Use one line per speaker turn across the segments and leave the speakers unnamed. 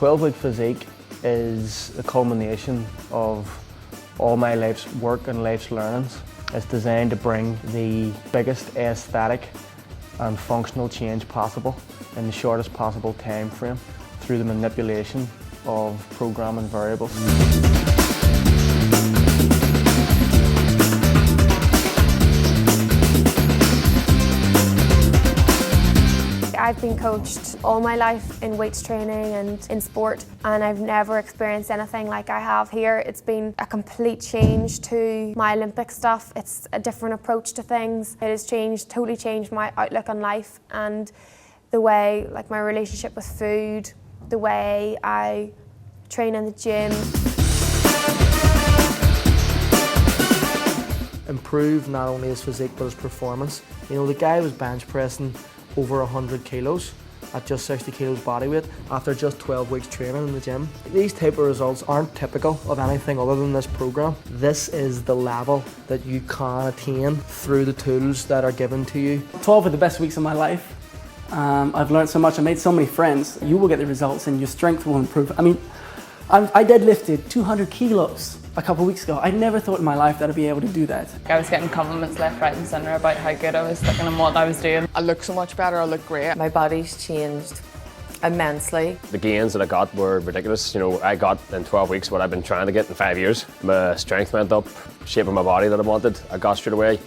12-week physique is the culmination of all my life's work and life's learnings. It's designed to bring the biggest aesthetic and functional change possible in the shortest possible time frame through the manipulation of programming variables.
I've been coached all my life in weights training and in sport, and I've never experienced anything like I have here. It's been a complete change to my Olympic stuff. It's a different approach to things. It has totally changed my outlook on life and the way, like my relationship with food, the way I train in the gym.
Improved not only his physique but his performance. You know, the guy was bench pressing over 100 kilos at just 60 kilos body weight after just 12 weeks training in the gym. These type of results aren't typical of anything other than this program. This is the level that you can attain through the tools that are given to you.
12 are the best weeks of my life. I've learned so much, I made so many friends. You will get the results and your strength will improve. I mean, I deadlifted 200 kilos a couple of weeks ago. I never thought in my life that I'd be able to do that.
I was getting compliments left, right and centre about how good I was looking and what I was doing.
I look so much better, I look great.
My body's changed immensely.
The gains that I got were ridiculous. You know, I got in 12 weeks what I've been trying to get in 5 years. My strength went up, shape of my body that I wanted, I got straight away.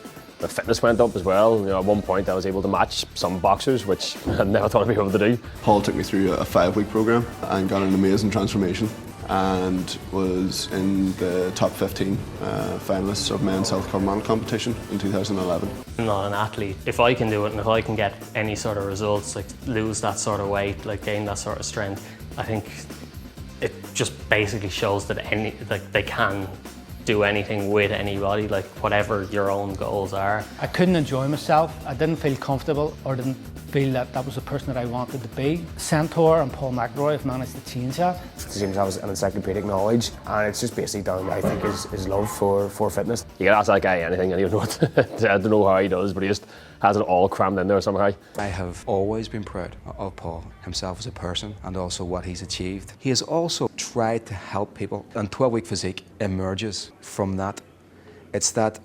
My fitness went up as well. You know, at one point I was able to match some boxers, which I never thought I'd be able to do.
Paul took me through a 5-week program and got an amazing transformation, and was in the top 15 finalists of men's health cover model competition in 2011.
I'm not an athlete. If I can do it and if I can get any sort of results, like lose that sort of weight, like gain that sort of strength, I think it just basically shows that they can do anything with anybody, like whatever your own goals are.
I couldn't enjoy myself. I didn't feel comfortable or didn't feel that that was the person that I wanted to be. Centaur and Paul McIlroy have managed to change that.
It seems to have an encyclopedic knowledge, and it's just basically down, I think, his love for fitness.
You can ask that guy anything and he'll know it. I don't know how he does, but he just has it all crammed in there somehow.
I have always been proud of Paul, himself as a person and also what he's achieved. He has also tried to help people, and 12-week physique emerges from that. It's that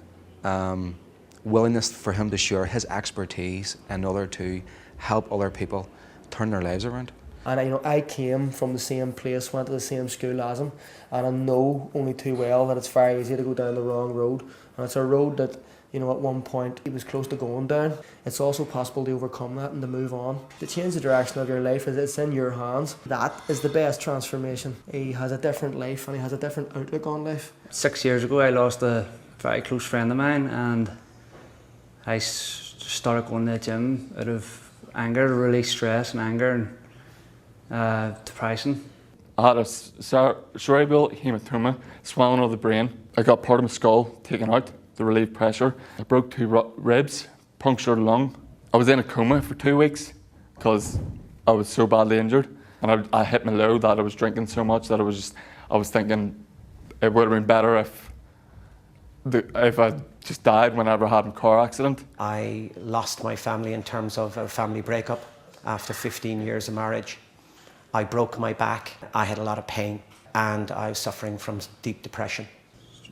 willingness for him to share his expertise in order to help other people turn their lives around.
And you know, I came from the same place, went to the same school as him, and I know only too well that it's very easy to go down the wrong road. And it's a road that, you know, at one point he was close to going down. It's also possible to overcome that and to move on. To change the direction of your life, it's in your hands. That is the best transformation. He has a different life and he has a different outlook on life.
6 years ago I lost a very close friend of mine, and I started going to the gym out of anger, to release stress and anger and depression.
I had a cerebral hematoma, swelling of the brain. I got part of my skull taken out to relieve pressure. I broke 2 ribs, punctured a lung. I was in a coma for 2 weeks because I was so badly injured, and I hit my low that I was drinking so much that I was thinking it would have been better if I just died whenever I had a car accident.
I lost my family in terms of a family breakup after 15 years of marriage. I broke my back, I had a lot of pain, and I was suffering from deep depression.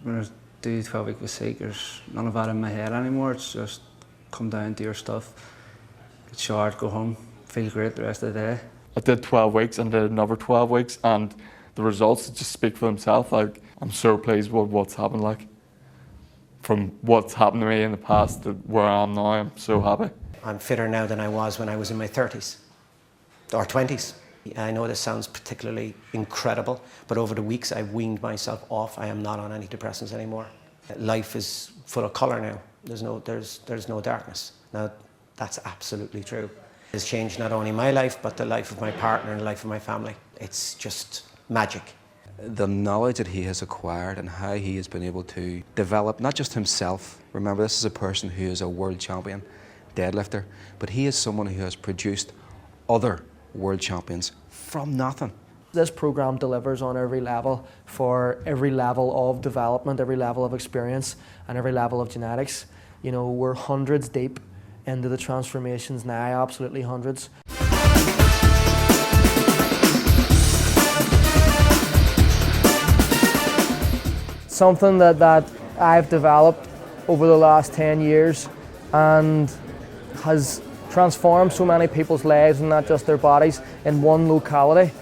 When I do 12-week physique, there's none of that in my head anymore. It's just come down to your stuff, get showered, go home, feel great the rest of the day.
I did 12 weeks and did another 12 weeks, and the results just speak for themselves. Like, I'm so pleased with what's happened. Like, from what's happened to me in the past to where I am now, I'm so happy.
I'm fitter now than I was when I was in my 30s or 20s. I know this sounds particularly incredible, but over the weeks I've weaned myself off. I am not on antidepressants anymore. Life is full of colour now. There's no darkness. Now, that's absolutely true. It's changed not only my life, but the life of my partner and the life of my family. It's just magic.
The knowledge that he has acquired and how he has been able to develop not just himself. Remember, this is a person who is a world champion deadlifter, but he is someone who has produced other world champions from nothing.
This program delivers on every level, for every level of development, every level of experience, and every level of genetics. You know, we're hundreds deep into the transformations now, absolutely hundreds. something that I've developed over the last 10 years and has transformed so many people's lives and not just their bodies in one locality,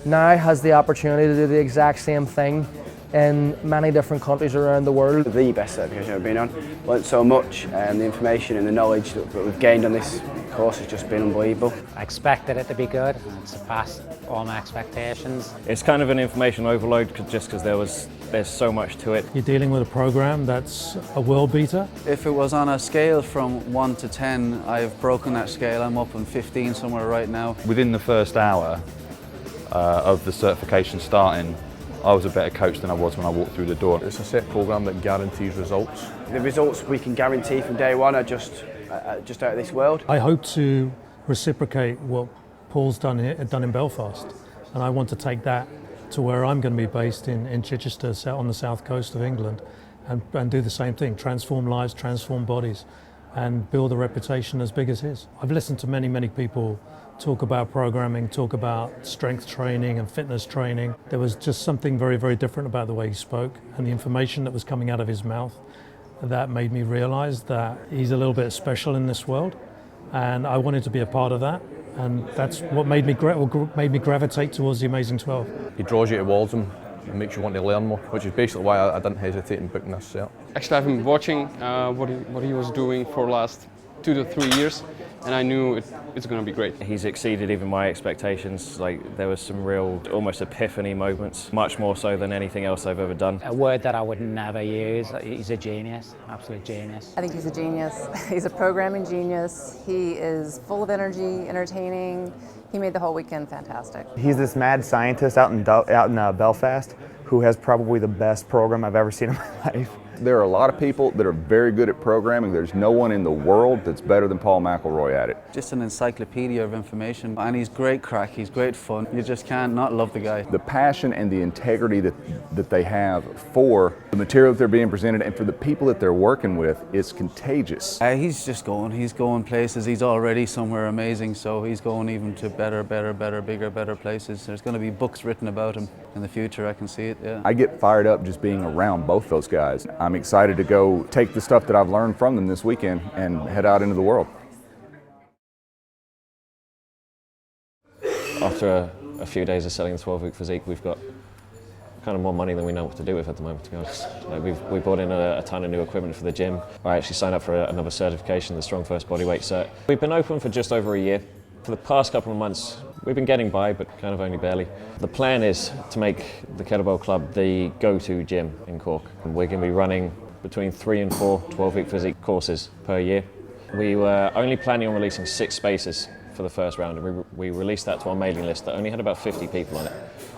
now has the opportunity to do the exact same thing in many different countries around the world.
The best certification I've been on. Learned so much, and the information and the knowledge that we've gained on this course has just been unbelievable.
I expected it to be good, and it surpassed all my expectations.
It's kind of an information overload just because there's so much to it.
You're dealing with a program that's a world beater.
If it was on a scale from 1 to 10, I've broken that scale. I'm up on 15 somewhere right now.
Within the first hour of the certification starting, I was a better coach than I was when I walked through the door.
It's a set program that guarantees results.
The results we can guarantee from day one are just out of this world.
I hope to reciprocate what Paul's done in Belfast, and I want to take that to where I'm going to be based in Chichester, on the south coast of England, and do the same thing, transform lives, transform bodies, and build a reputation as big as his. I've listened to many people talk about programming, talk about strength training and fitness training. There was just something very different about the way he spoke and the information that was coming out of his mouth that made me realize that he's a little bit special in this world, and I wanted to be a part of that, and that's what made me gravitate towards the Amazing 12.
He draws you towards him and makes you want to learn more, which is basically why I didn't hesitate in booking this cert.
Actually, I've been watching what he was doing for the last 2 to 3 years, and I knew it's going to be great.
He's exceeded even my expectations. Like, there was some real, almost epiphany moments, much more so than anything else I've ever done.
A word that I would never use. He's a genius, absolute genius.
I think he's a genius. He's a programming genius. He is full of energy, entertaining. He made the whole weekend fantastic.
He's this mad scientist out in Belfast who has probably the best program I've ever seen in my life.
There are a lot of people that are very good at programming. There's no one in the world that's better than Paul McIlroy at it.
Just an encyclopedia of information, and he's great crack, he's great fun. You just can't not love the guy.
The passion and the integrity that they have for the material that they're being presented and for the people that they're working with is contagious.
He's just going places. He's already somewhere amazing, so he's going even to better, bigger, better places. There's going to be books written about him in the future, I can see it, yeah.
I get fired up just being around both those guys. I'm excited to go take the stuff that I've learned from them this weekend and head out into the world.
After a few days of selling the 12-week physique, we've got kind of more money than we know what to do with at the moment, to be honest. Like, we bought in a ton of new equipment for the gym. I actually signed up for another certification, the Strong First Bodyweight cert. We've been open for just over a year. For the past couple of months, we've been getting by, but kind of only barely. The plan is to make the Kettlebell Club the go-to gym in Cork. We're going to be running between 3 and 4 12-week physique courses per year. We were only planning on releasing 6 spaces for the first round, and we released that to our mailing list that only had about 50 people on it.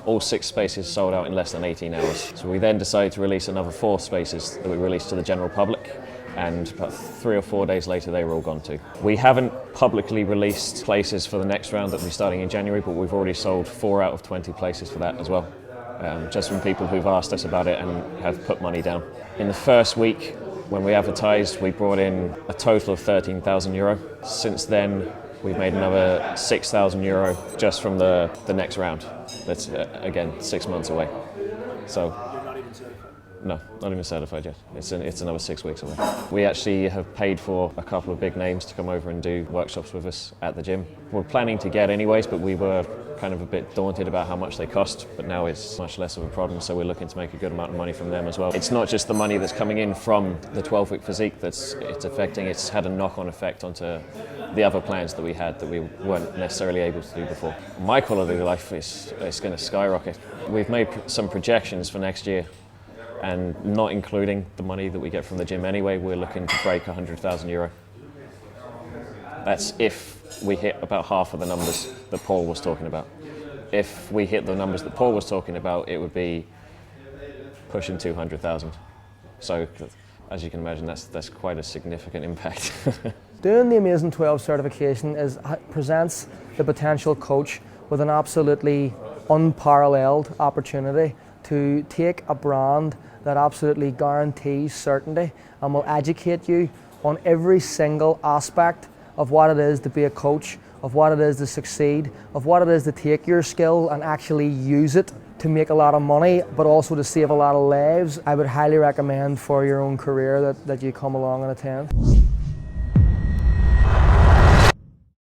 All 6 spaces sold out in less than 18 hours. So we then decided to release another 4 spaces that we released to the general public, and about 3 or 4 days later they were all gone too. We haven't publicly released places for the next round that will be starting in January, but we've already sold 4 out of 20 places for that as well. Just from people who've asked us about it and have put money down. In the first week, when we advertised, we brought in a total of €13,000. Since then, we've made another €6,000 just from the next round. That's, again, 6 months away. So, no, not even certified yet. It's another 6 weeks away. We actually have paid for a couple of big names to come over and do workshops with us at the gym. We're planning to get anyways, but we were kind of a bit daunted about how much they cost, but now it's much less of a problem, so we're looking to make a good amount of money from them as well. It's not just the money that's coming in from the 12-week physique that's affecting, it's had a knock-on effect onto the other plans that we had that we weren't necessarily able to do before. My quality of life is going to skyrocket. We've made some projections for next year, and not including the money that we get from the gym anyway, we're looking to break €100,000. That's if we hit about half of the numbers that Paul was talking about. If we hit the numbers that Paul was talking about, it would be pushing 200,000. So, as you can imagine, that's quite a significant impact.
Doing the Amazing 12 certification presents the potential coach with an absolutely unparalleled opportunity to take a brand that absolutely guarantees certainty and will educate you on every single aspect of what it is to be a coach of what it is to succeed, of what it is to take your skill and actually use it to make a lot of money, but also to save a lot of lives, I would highly recommend for your own career that you come along and attend.